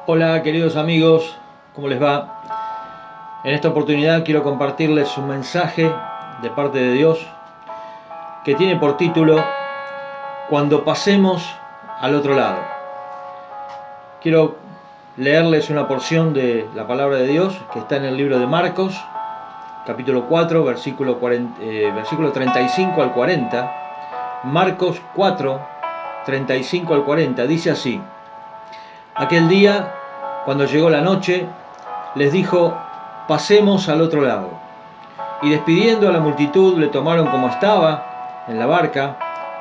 Hola queridos amigos, ¿cómo les va? En esta oportunidad quiero compartirles un mensaje de parte de Dios que tiene por título Cuando pasemos al otro lado. Quiero leerles una porción de la palabra de Dios que está en el libro de Marcos, capítulo 4, versículo 35 al 40. Marcos 4, 35 al 40, dice así: Aquel día, cuando llegó la noche, les dijo: pasemos al otro lado. Y despidiendo a la multitud, le tomaron como estaba, en la barca,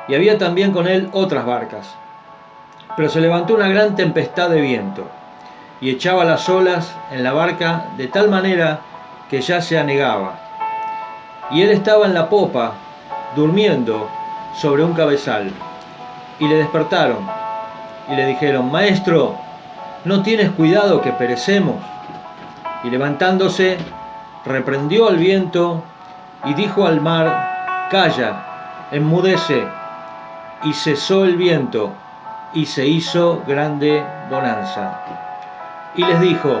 y había también con él otras barcas. Pero se levantó una gran tempestad de viento, y echaba las olas en la barca de tal manera que ya se anegaba. Y él estaba en la popa, durmiendo sobre un cabezal. Y le despertaron, y le dijeron: Maestro, ¿no tienes cuidado que perecemos? Y levantándose, reprendió al viento y dijo al mar: Calla, enmudece. Y cesó el viento, y se hizo grande bonanza. Y les dijo: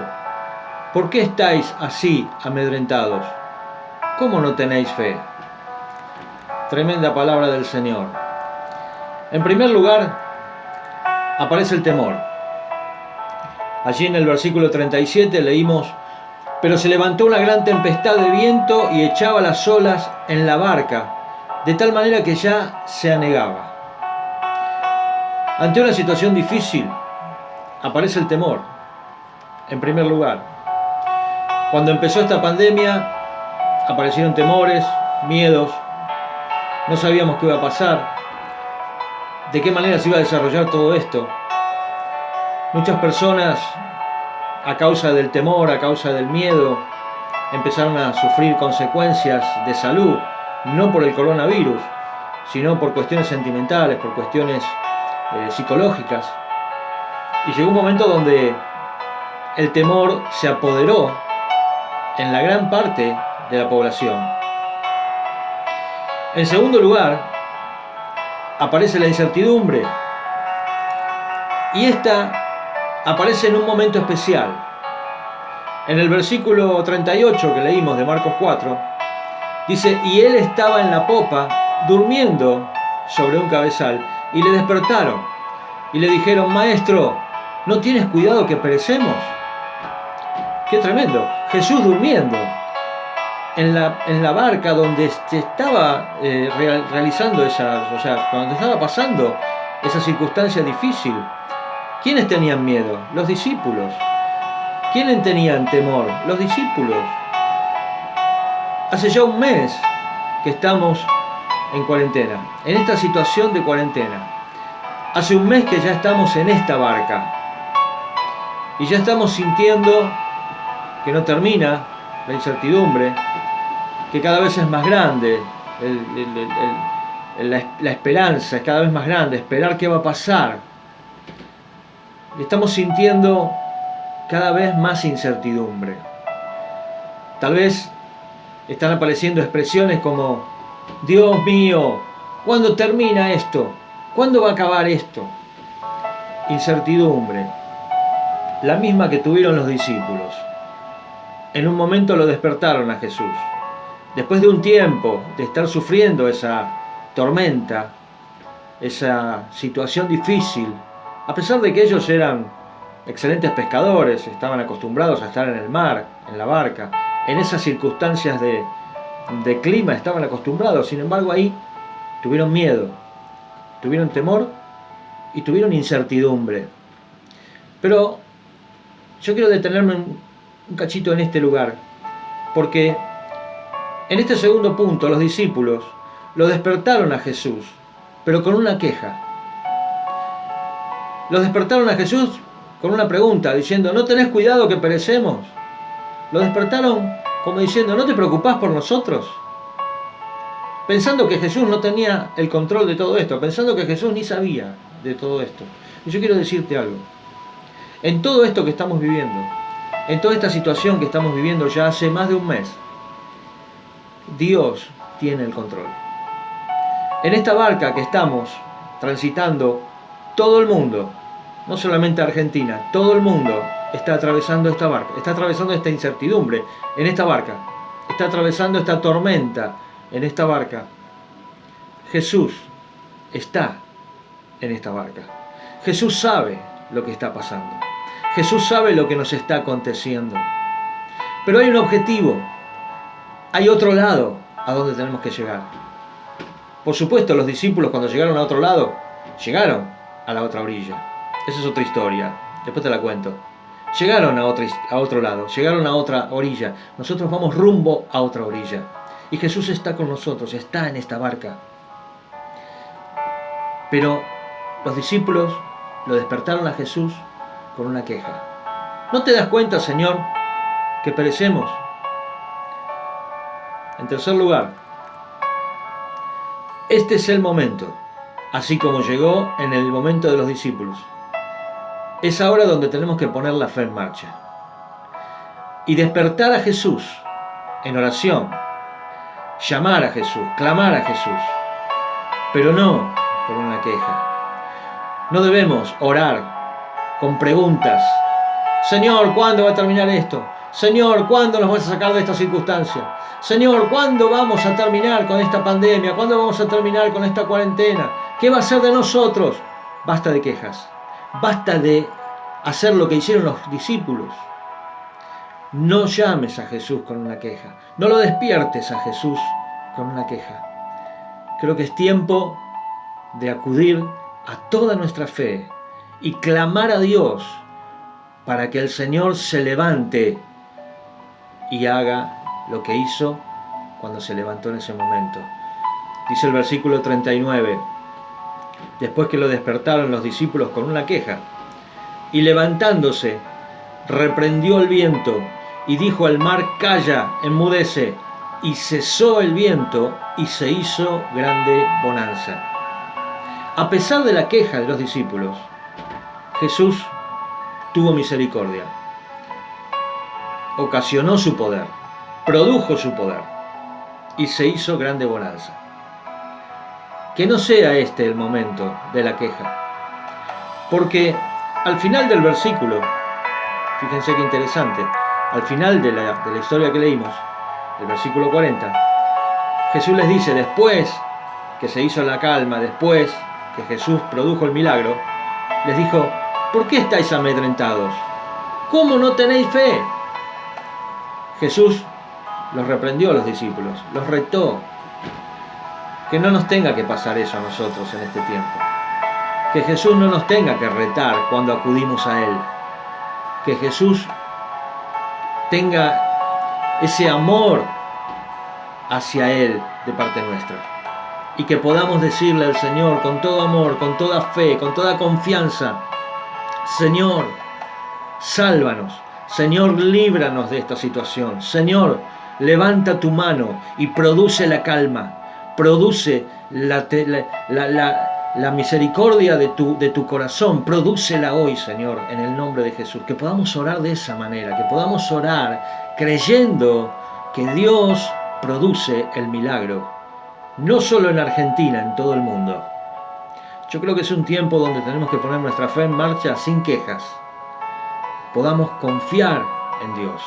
¿por qué estáis así amedrentados? ¿Cómo no tenéis fe? Tremenda palabra del Señor. En primer lugar, aparece el temor. Allí en el versículo 37 leímos: pero se levantó una gran tempestad de viento y echaba las olas en la barca, de tal manera que ya se anegaba. Ante una situación difícil, aparece el temor, en primer lugar. Cuando empezó esta pandemia, aparecieron temores, miedos, no sabíamos qué iba a pasar, de qué manera se iba a desarrollar todo esto. Muchas personas, a causa del temor, a causa del miedo, empezaron a sufrir consecuencias de salud, no por el coronavirus, sino por cuestiones sentimentales, por cuestiones psicológicas. Y llegó un momento donde el temor se apoderó en la gran parte de la población. En segundo lugar, aparece la incertidumbre. Y esta aparece en un momento especial. En el versículo 38 que leímos de Marcos 4, dice: y él estaba en la popa, durmiendo sobre un cabezal, y le despertaron, y le dijeron: Maestro, ¿no tienes cuidado que perecemos? ¡Qué tremendo! Jesús durmiendo en la barca donde se estaba realizando donde estaba pasando esa circunstancia difícil. ¿Quiénes tenían miedo? Los discípulos. ¿Quiénes tenían temor? Los discípulos. Hace ya un mes que estamos en cuarentena, en esta situación de cuarentena. Hace un mes que ya estamos en esta barca y ya estamos sintiendo que no termina la incertidumbre, que cada vez es más grande, la esperanza es cada vez más grande, esperar qué va a pasar. Y estamos sintiendo cada vez más incertidumbre. Tal vez están apareciendo expresiones como: Dios mío, ¿cuándo termina esto? ¿Cuándo va a acabar esto? Incertidumbre, la misma que tuvieron los discípulos. En un momento lo despertaron a Jesús. Después de un tiempo de estar sufriendo esa tormenta, esa situación difícil, a pesar de que ellos eran excelentes pescadores, estaban acostumbrados a estar en el mar, en la barca, en esas circunstancias de clima estaban acostumbrados, sin embargo ahí tuvieron miedo, tuvieron temor y tuvieron incertidumbre. Pero yo quiero detenerme un cachito en este lugar, porque en este segundo punto los discípulos lo despertaron a Jesús, pero con una queja. Los despertaron a Jesús con una pregunta, diciendo: ¿no tenés cuidado que perecemos? Lo despertaron como diciendo: ¿no te preocupás por nosotros? Pensando que Jesús no tenía el control de todo esto, pensando que Jesús ni sabía de todo esto. Y yo quiero decirte algo. En todo esto que estamos viviendo, en toda esta situación que estamos viviendo ya hace más de un mes, Dios tiene el control. En esta barca que estamos transitando todo el mundo, no solamente Argentina, todo el mundo está atravesando esta barca, está atravesando esta incertidumbre en esta barca, está atravesando esta tormenta en esta barca. Jesús está en esta barca. Jesús sabe lo que está pasando. Jesús sabe lo que nos está aconteciendo. Pero hay un objetivo, hay otro lado a donde tenemos que llegar. Por supuesto, los discípulos cuando llegaron a otro lado, llegaron a la otra orilla. Esa es otra historia, después te la cuento. Llegaron a otro lado, llegaron a otra orilla. Nosotros vamos rumbo a otra orilla. Y Jesús está con nosotros, está en esta barca. Pero los discípulos lo despertaron a Jesús con una queja. ¿No te das cuenta, Señor, que perecemos? En tercer lugar, este es el momento, así como llegó en el momento de los discípulos. Es ahora donde tenemos que poner la fe en marcha y despertar a Jesús en oración, llamar a Jesús, clamar a Jesús, pero no con una queja. No debemos orar con preguntas. Señor, ¿cuándo va a terminar esto? Señor, ¿cuándo nos vas a sacar de esta circunstancia? Señor, ¿cuándo vamos a terminar con esta pandemia? ¿Cuándo vamos a terminar con esta cuarentena? ¿Qué va a ser de nosotros? Basta de quejas. Basta de hacer lo que hicieron los discípulos. No llames a Jesús con una queja. No lo despiertes a Jesús con una queja. Creo que es tiempo de acudir a toda nuestra fe y clamar a Dios para que el Señor se levante y haga lo que hizo cuando se levantó en ese momento. Dice el versículo 39, después que lo despertaron los discípulos con una queja, y levantándose, reprendió el viento y dijo al mar: calla, enmudece. Y cesó el viento y se hizo grande bonanza. A pesar de la queja de los discípulos, Jesús tuvo misericordia, ocasionó su poder, produjo su poder y se hizo grande bonanza. Que no sea este el momento de la queja, porque al final del versículo, fíjense qué interesante, al final de la historia que leímos, el versículo 40, Jesús les dice, después que se hizo la calma, después que Jesús produjo el milagro, les dijo: ¿por qué estáis amedrentados? ¿Cómo no tenéis fe? Jesús los reprendió a los discípulos, los retó. Que no nos tenga que pasar eso a nosotros en este tiempo. Que Jesús no nos tenga que retar cuando acudimos a Él. Que Jesús tenga ese amor hacia Él de parte nuestra. Y que podamos decirle al Señor con todo amor, con toda fe, con toda confianza: Señor, sálvanos. Señor, líbranos de esta situación. Señor, levanta tu mano y produce la calma. Produce la misericordia de tu corazón. Prodúcela hoy, Señor, en el nombre de Jesús. Que podamos orar de esa manera. Que podamos orar creyendo que Dios produce el milagro. No solo en Argentina, en todo el mundo. Yo creo que es un tiempo donde tenemos que poner nuestra fe en marcha sin quejas. Podamos confiar en Dios.